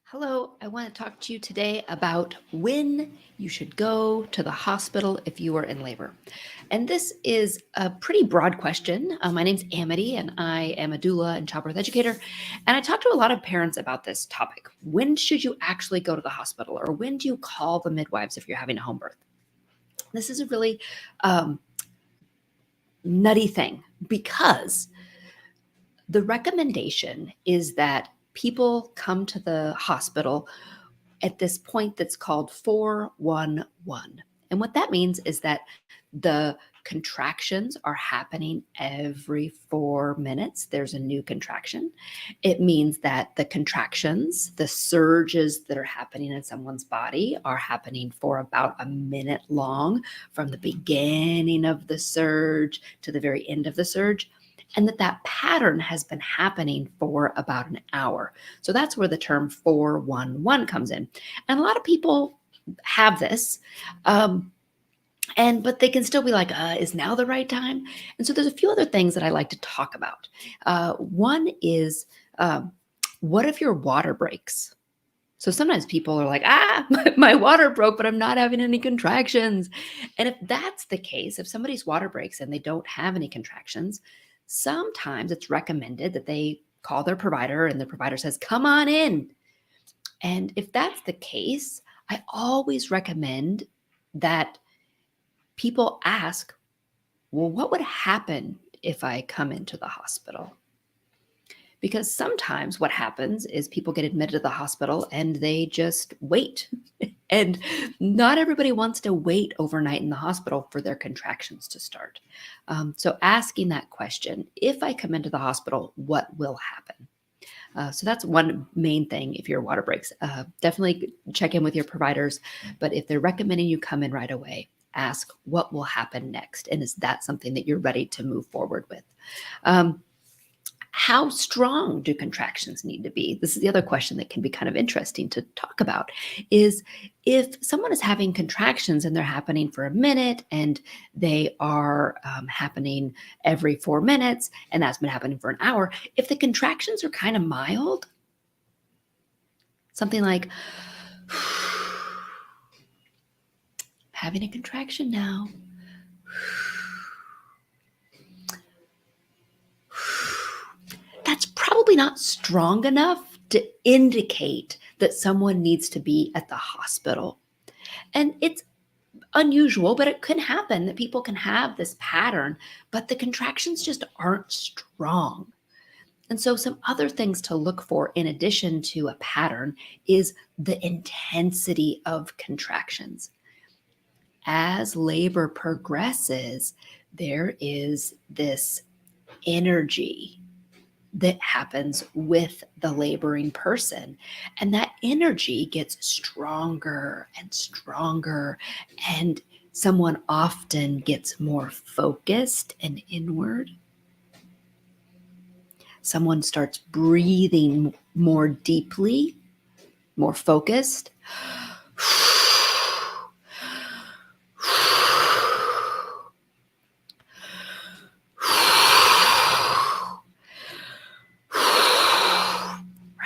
Hello, I want to talk to you today about when you should go to the hospital if you are in labor. And this is a pretty broad question. My name's Amity, and I am a doula and childbirth educator. And I talk to a lot of parents about this topic. When should you actually go to the hospital, or when do you call the midwives if you're having a home birth? This is a really um, nutty thing because the recommendation is that people come to the hospital at this point that's called 411. And what that means is that the contractions are happening every 4 minutes. There's a new contraction. It means that the contractions, the surges that are happening in someone's body, are happening for about a minute long from the beginning of the surge to the very end of the surge. And that pattern has been happening for about an hour. So that's where the term 411 comes in. And a lot of people have this. But they can still be like, is now the right time? And so there's a few other things that I like to talk about. One is, what if your water breaks? So sometimes people are like, my water broke, but I'm not having any contractions. And if that's the case, if somebody's water breaks and they don't have any contractions, sometimes it's recommended that they call their provider and the provider says, come on in. And if that's the case, I always recommend that people ask, well, what would happen if I come into the hospital? Because sometimes what happens is people get admitted to the hospital and they just wait. And not everybody wants to wait overnight in the hospital for their contractions to start. So asking that question, if I come into the hospital, what will happen? So that's one main thing if your water breaks. Definitely check in with your providers. But if they're recommending you come in right away, ask what will happen next. And is that something that you're ready to move forward with? How strong do contractions need to be? This is the other question that can be kind of interesting to talk about is if someone is having contractions and they're happening for a minute and they are happening every 4 minutes and that's been happening for an hour, if the contractions are kind of mild, something like having a contraction now. That's probably not strong enough to indicate that someone needs to be at the hospital. And it's unusual, but it can happen that people can have this pattern, but the contractions just aren't strong. And so, some other things to look for in addition to a pattern is the intensity of contractions. As labor progresses, there is this energy that happens with the laboring person. And that energy gets stronger and stronger. And someone often gets more focused and inward. Someone starts breathing more deeply, more focused.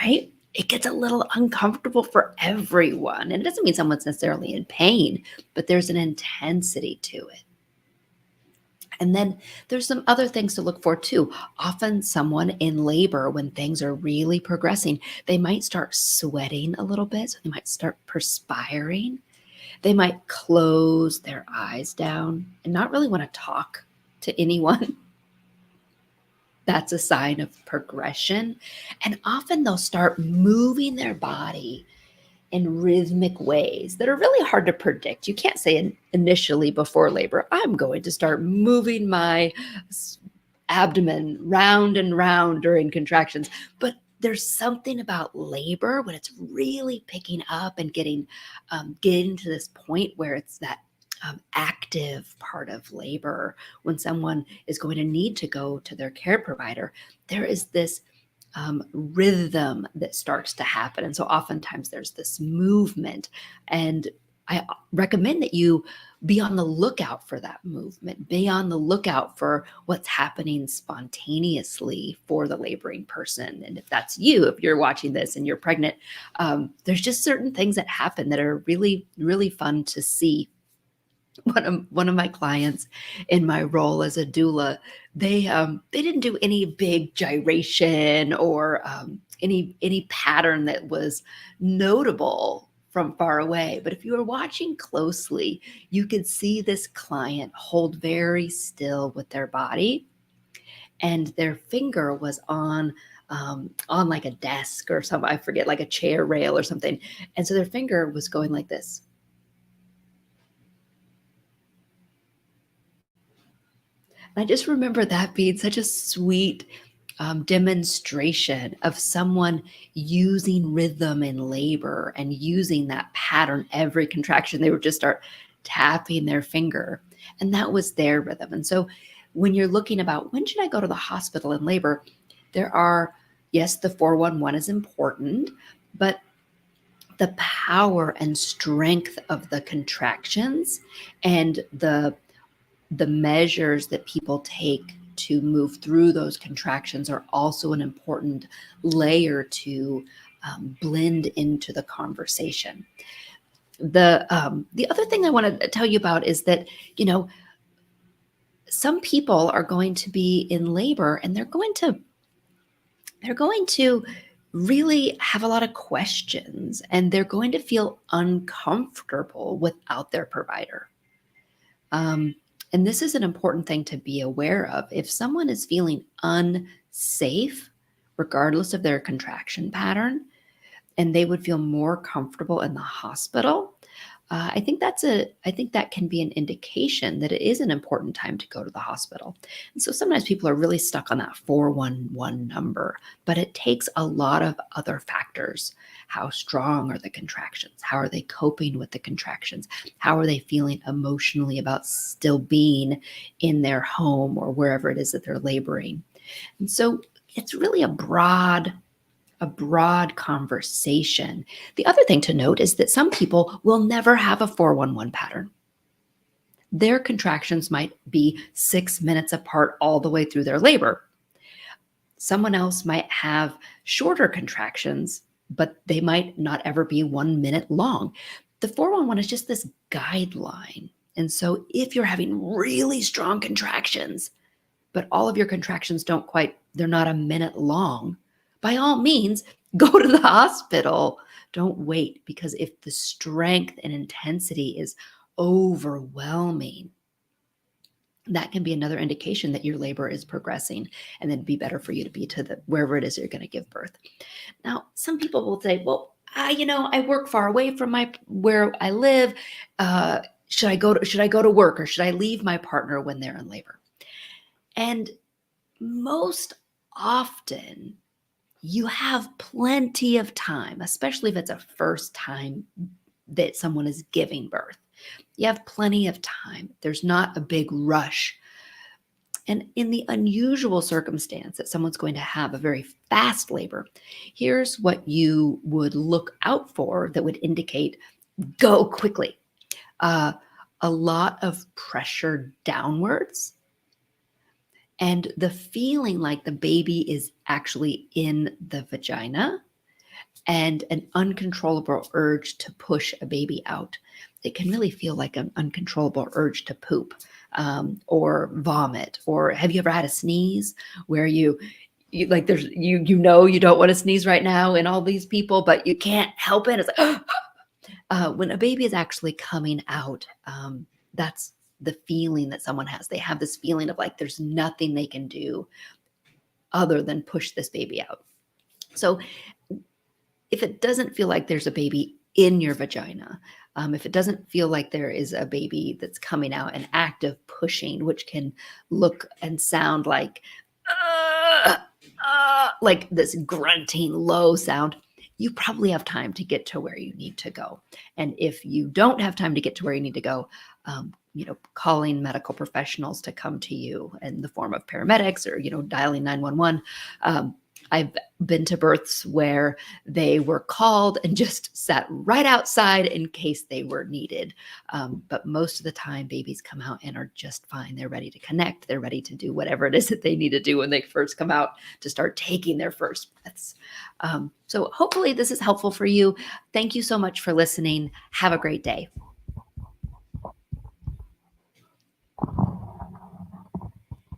Right? It gets a little uncomfortable for everyone. And it doesn't mean someone's necessarily in pain, but there's an intensity to it. And then there's some other things to look for too. Often, someone in labor, when things are really progressing, they might start sweating a little bit. So they might start perspiring. They might close their eyes down and not really want to talk to anyone. That's a sign of progression. And often they'll start moving their body in rhythmic ways that are really hard to predict. You can't say initially before labor, I'm going to start moving my abdomen round and round during contractions. But there's something about labor when it's really picking up and getting to this point where it's that active part of labor. When someone is going to need to go to their care provider, there is this rhythm that starts to happen. And so oftentimes there's this movement. And I recommend that you be on the lookout for that movement, be on the lookout for what's happening spontaneously for the laboring person. And if that's you, if you're watching this and you're pregnant, there's just certain things that happen that are really, really fun to see. One of my clients in my role as a doula, they didn't do any big gyration or any pattern that was notable from far away. But if you were watching closely, you could see this client hold very still with their body, and their finger was on like a desk or something. I forget, like a chair rail or something, and so their finger was going like this. I just remember that being such a sweet demonstration of someone using rhythm in labor and using that pattern every contraction. They would just start tapping their finger, and that was their rhythm. And so, when you're looking about when should I go to the hospital in labor, there are, yes, the 411 is important, but the power and strength of the contractions and the measures that people take to move through those contractions are also an important layer to blend into the conversation. The other thing I want to tell you about is that, you know, some people are going to be in labor and they're going to really have a lot of questions, and they're going to feel uncomfortable without their provider. Um, and this is an important thing to be aware of. If someone is feeling unsafe, regardless of their contraction pattern, and they would feel more comfortable in the hospital, I think that can be an indication that it is an important time to go to the hospital. And so sometimes people are really stuck on that 411 number, but it takes a lot of other factors. How strong are the contractions? How are they coping with the contractions? How are they feeling emotionally about still being in their home or wherever it is that they're laboring? And so it's really a broad conversation. The other thing to note is that some people will never have a 411 pattern. Their contractions might be 6 minutes apart all the way through their labor. Someone else might have shorter contractions, but they might not ever be 1 minute long. The 411 is just this guideline. And so if you're having really strong contractions, but all of your contractions they're not a minute long, by all means, go to the hospital. Don't wait, because if the strength and intensity is overwhelming, that can be another indication that your labor is progressing, and then be better for you to be to the wherever it is you're going to give birth. Now, some people will say, well, I work far away from where I live. Should I go to work, or should I leave my partner when they're in labor? And most often, you have plenty of time, especially if it's a first time that someone is giving birth. You have plenty of time. There's not a big rush. And in the unusual circumstance that someone's going to have a very fast labor, here's what you would look out for that would indicate go quickly. A lot of pressure downwards, and the feeling like the baby is actually in the vagina, and an uncontrollable urge to push a baby out. It can really feel like an uncontrollable urge to poop or vomit. Or have you ever had a sneeze where you like there's you don't want to sneeze right now in all these people, but you can't help it? It's like when a baby is actually coming out, that's the feeling that someone has. They have this feeling of like there's nothing they can do other than push this baby out. So if it doesn't feel like there's a baby in your vagina, if it doesn't feel like there is a baby that's coming out, an active pushing, which can look and sound like this grunting low sound, you probably have time to get to where you need to go. And if you don't have time to get to where you need to go, calling medical professionals to come to you in the form of paramedics, or, dialing 911, I've been to births where they were called and just sat right outside in case they were needed. But most of the time, babies come out and are just fine. They're ready to connect. They're ready to do whatever it is that they need to do when they first come out to start taking their first breaths. So hopefully this is helpful for you. Thank you so much for listening. Have a great day.